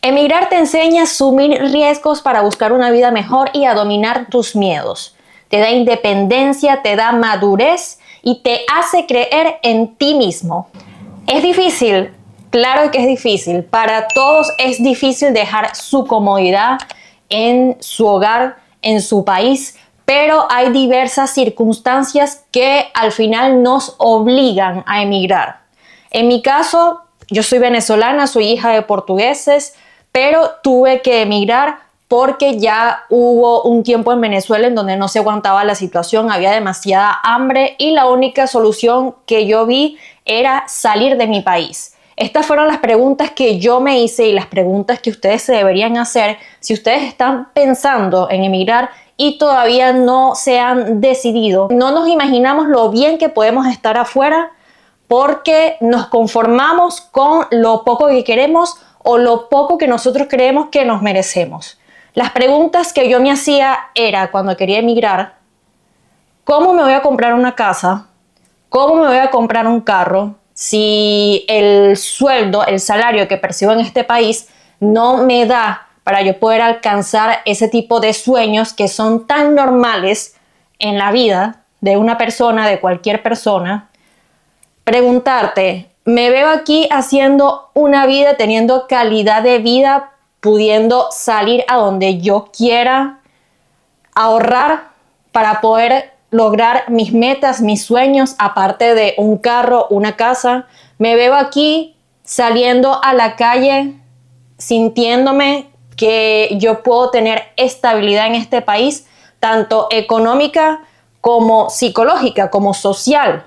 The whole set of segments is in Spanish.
Emigrar te enseña a asumir riesgos para buscar una vida mejor y a dominar tus miedos. Te da independencia, te da madurez y te hace creer en ti mismo. ¿Es difícil? Claro que es difícil. Para todos es difícil dejar su comodidad en su hogar, en su país, pero hay diversas circunstancias que al final nos obligan a emigrar. En mi caso, yo soy venezolana, soy hija de portugueses, pero tuve que emigrar porque ya hubo un tiempo en Venezuela en donde no se aguantaba la situación, había demasiada hambre y la única solución que yo vi era salir de mi país. Estas fueron las preguntas que yo me hice y las preguntas que ustedes se deberían hacer si ustedes están pensando en emigrar y todavía no se han decidido. No nos imaginamos lo bien que podemos estar afuera porque nos conformamos con lo poco que queremos o lo poco que nosotros creemos que nos merecemos. Las preguntas que yo me hacía era cuando quería emigrar: ¿cómo me voy a comprar una casa? ¿Cómo me voy a comprar un carro si el sueldo, el salario que percibo en este país no me da para yo poder alcanzar ese tipo de sueños que son tan normales en la vida de una persona, de cualquier persona? Preguntarte, ¿me veo aquí haciendo una vida, teniendo calidad de vida, pudiendo salir a donde yo quiera, ahorrar para poder lograr mis metas, mis sueños, aparte de un carro, una casa? ¿Me veo aquí saliendo a la calle sintiéndome que yo puedo tener estabilidad en este país, tanto económica como psicológica, como social?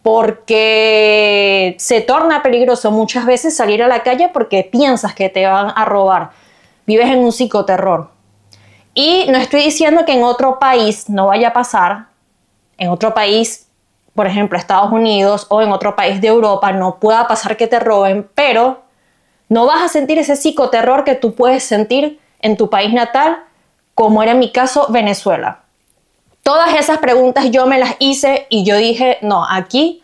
Porque se torna peligroso muchas veces salir a la calle porque piensas que te van a robar. Vives en un psicoterror. Y no estoy diciendo que en otro país no vaya a pasar, en otro país, por ejemplo, Estados Unidos o en otro país de Europa, no pueda pasar que te roben, pero no vas a sentir ese psicoterror que tú puedes sentir en tu país natal, como era en mi caso Venezuela. Todas esas preguntas yo me las hice y yo dije, no, aquí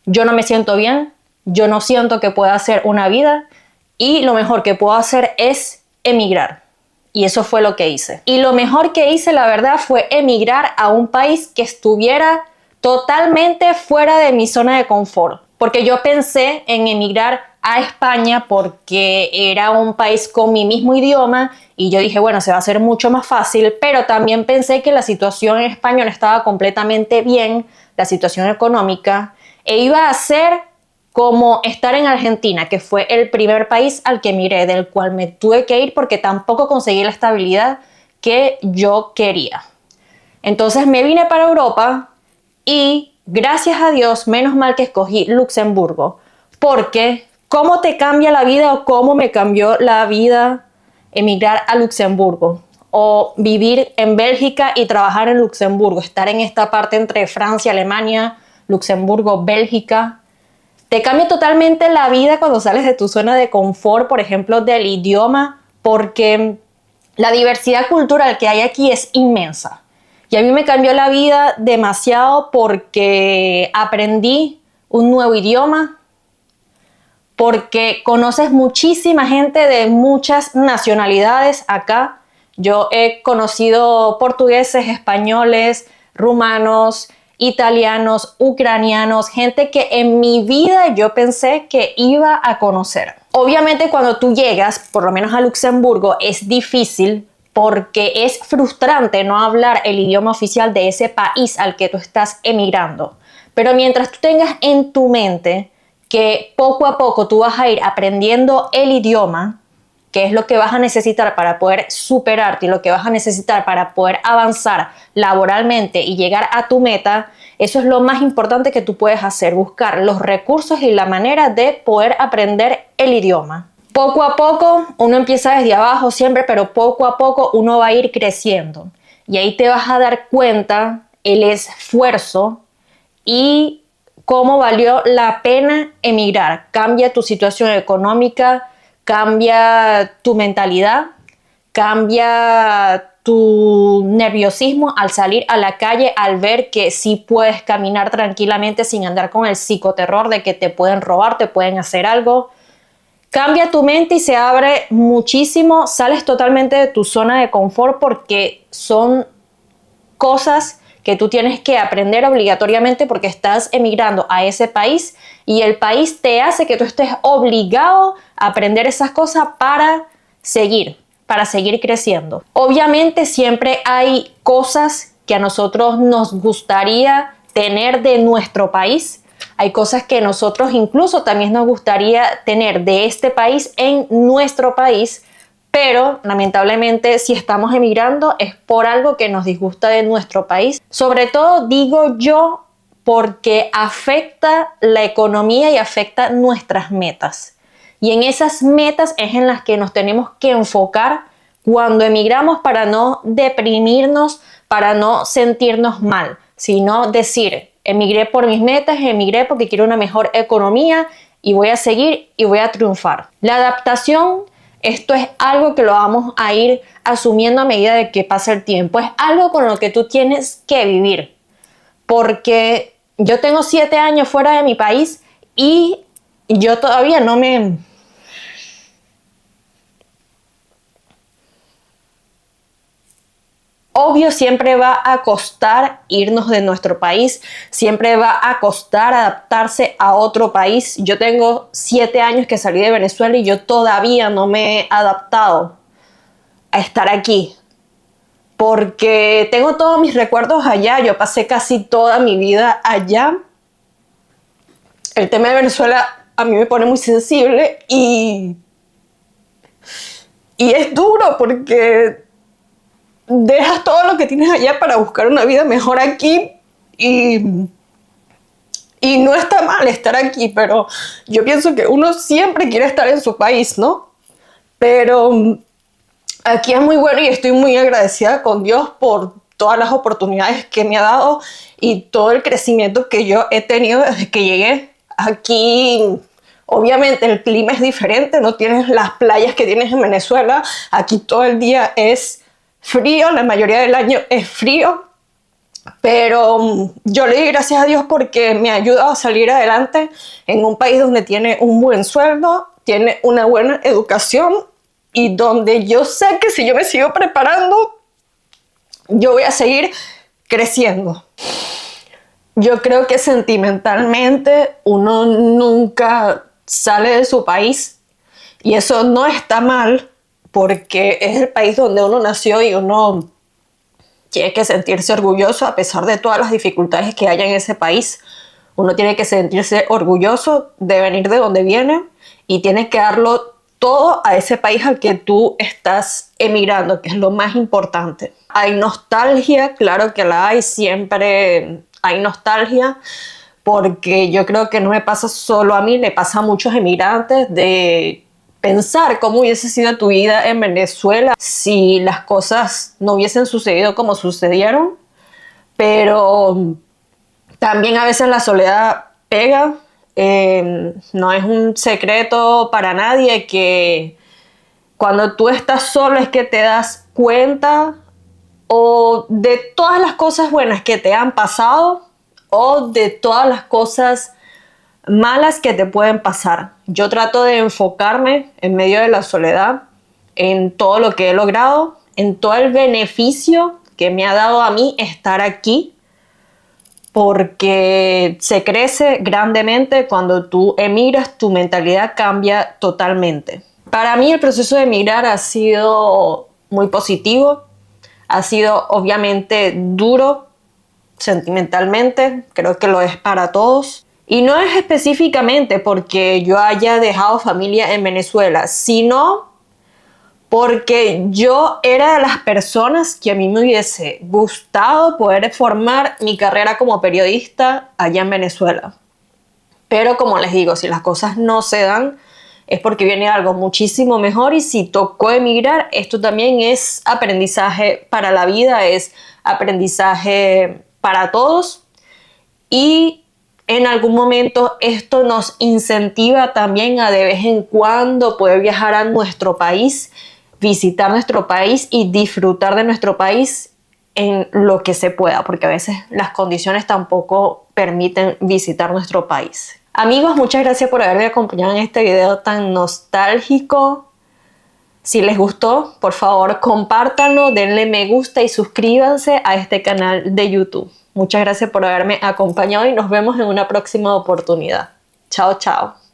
yo no me siento bien, yo no siento que pueda hacer una vida y lo mejor que puedo hacer es emigrar. Y eso fue lo que hice. Y lo mejor que hice, la verdad, fue emigrar a un país que estuviera totalmente fuera de mi zona de confort. Porque yo pensé en emigrar a España porque era un país con mi mismo idioma y yo dije, bueno, se va a hacer mucho más fácil, pero también pensé que la situación en España no estaba completamente bien, la situación económica, e iba a ser como estar en Argentina, que fue el primer país al que emigré, del cual me tuve que ir porque tampoco conseguí la estabilidad que yo quería. Entonces me vine para Europa y gracias a Dios, menos mal que escogí Luxemburgo, porque ¿cómo te cambia la vida o cómo me cambió la vida emigrar a Luxemburgo? O vivir en Bélgica y trabajar en Luxemburgo, estar en esta parte entre Francia, Alemania, Luxemburgo, Bélgica. Te cambia totalmente la vida cuando sales de tu zona de confort, por ejemplo, del idioma, porque la diversidad cultural que hay aquí es inmensa. Y a mí me cambió la vida demasiado porque aprendí un nuevo idioma, porque conoces muchísima gente de muchas nacionalidades acá. Yo he conocido portugueses, españoles, rumanos, italianos, ucranianos, gente que en mi vida yo pensé que iba a conocer. Obviamente cuando tú llegas, por lo menos a Luxemburgo, es difícil porque es frustrante no hablar el idioma oficial de ese país al que tú estás emigrando. Pero mientras tú tengas en tu mente que poco a poco tú vas a ir aprendiendo el idioma, que es lo que vas a necesitar para poder superarte y lo que vas a necesitar para poder avanzar laboralmente y llegar a tu meta, eso es lo más importante que tú puedes hacer, buscar los recursos y la manera de poder aprender el idioma. Poco a poco, uno empieza desde abajo siempre, pero poco a poco uno va a ir creciendo. Y ahí te vas a dar cuenta el esfuerzo y cómo valió la pena emigrar. Cambia tu situación económica, cambia tu mentalidad, cambia tu nerviosismo al salir a la calle, al ver que sí puedes caminar tranquilamente sin andar con el psicoterror de que te pueden robar, te pueden hacer algo. cambia tu mente y se abre muchísimo, sales totalmente de tu zona de confort porque son cosas que tú tienes que aprender obligatoriamente porque estás emigrando a ese país y el país te hace que tú estés obligado a aprender esas cosas para seguir creciendo. Obviamente siempre hay cosas que a nosotros nos gustaría tener de nuestro país. Hay cosas que nosotros incluso también nos gustaría tener de este país en nuestro país, pero lamentablemente si estamos emigrando es por algo que nos disgusta de nuestro país. Sobre todo digo yo porque afecta la economía y afecta nuestras metas. Y en esas metas es en las que nos tenemos que enfocar cuando emigramos para no deprimirnos, para no sentirnos mal, sino decir, emigré por mis metas, emigré porque quiero una mejor economía y voy a seguir y voy a triunfar. La adaptación, esto es algo que lo vamos a ir asumiendo a medida de que pasa el tiempo. Es algo con lo que tú tienes que vivir. Porque yo tengo 7 años fuera de mi país y yo todavía no me... Obvio, siempre va a costar irnos de nuestro país, siempre va a costar adaptarse a otro país. Yo tengo 7 años que salí de Venezuela y yo todavía no me he adaptado a estar aquí. Porque tengo todos mis recuerdos allá, yo pasé casi toda mi vida allá. El tema de Venezuela a mí me pone muy sensible y es duro porque dejas todo lo que tienes allá para buscar una vida mejor aquí y no está mal estar aquí, pero yo pienso que uno siempre quiere estar en su país, ¿no? Pero aquí es muy bueno y estoy muy agradecida con Dios por todas las oportunidades que me ha dado y todo el crecimiento que yo he tenido desde que llegué. Aquí obviamente el clima es diferente, no tienes las playas que tienes en Venezuela, aquí todo el día es frío, la mayoría del año es frío, pero yo le doy gracias a Dios porque me ha ayudado a salir adelante en un país donde tiene un buen sueldo, tiene una buena educación y donde yo sé que si yo me sigo preparando, yo voy a seguir creciendo. Yo creo que sentimentalmente uno nunca sale de su país y eso no está mal porque es el país donde uno nació y uno tiene que sentirse orgulloso a pesar de todas las dificultades que haya en ese país. Uno tiene que sentirse orgulloso de venir de donde viene y tiene que darlo todo a ese país al que tú estás emigrando, que es lo más importante. Hay nostalgia, claro que la hay, siempre hay nostalgia, porque yo creo que no me pasa solo a mí, le pasa a muchos emigrantes de pensar cómo hubiese sido tu vida en Venezuela si las cosas no hubiesen sucedido como sucedieron, pero también a veces la soledad pega. No es un secreto para nadie que cuando tú estás solo es que te das cuenta o de todas las cosas buenas que te han pasado o de todas las cosas malas que te pueden pasar. Yo trato de enfocarme en medio de la soledad en todo lo que he logrado, en todo el beneficio que me ha dado a mí estar aquí, porque se crece grandemente cuando tú emigras, tu mentalidad cambia totalmente. Para mí el proceso de emigrar ha sido muy positivo, ha sido obviamente duro sentimentalmente, creo que lo es para todos. Y no es específicamente porque yo haya dejado familia en Venezuela, sino porque yo era de las personas que a mí me hubiese gustado poder formar mi carrera como periodista allá en Venezuela. Pero como les digo, si las cosas no se dan, es porque viene algo muchísimo mejor y si tocó emigrar, esto también es aprendizaje para la vida, es aprendizaje para todos y en algún momento esto nos incentiva también a de vez en cuando poder viajar a nuestro país, visitar nuestro país y disfrutar de nuestro país en lo que se pueda, porque a veces las condiciones tampoco permiten visitar nuestro país. Amigos, muchas gracias por haberme acompañado en este video tan nostálgico. Si les gustó, por favor, compártanlo, denle me gusta y suscríbanse a este canal de YouTube. Muchas gracias por haberme acompañado y nos vemos en una próxima oportunidad. Chao, chao.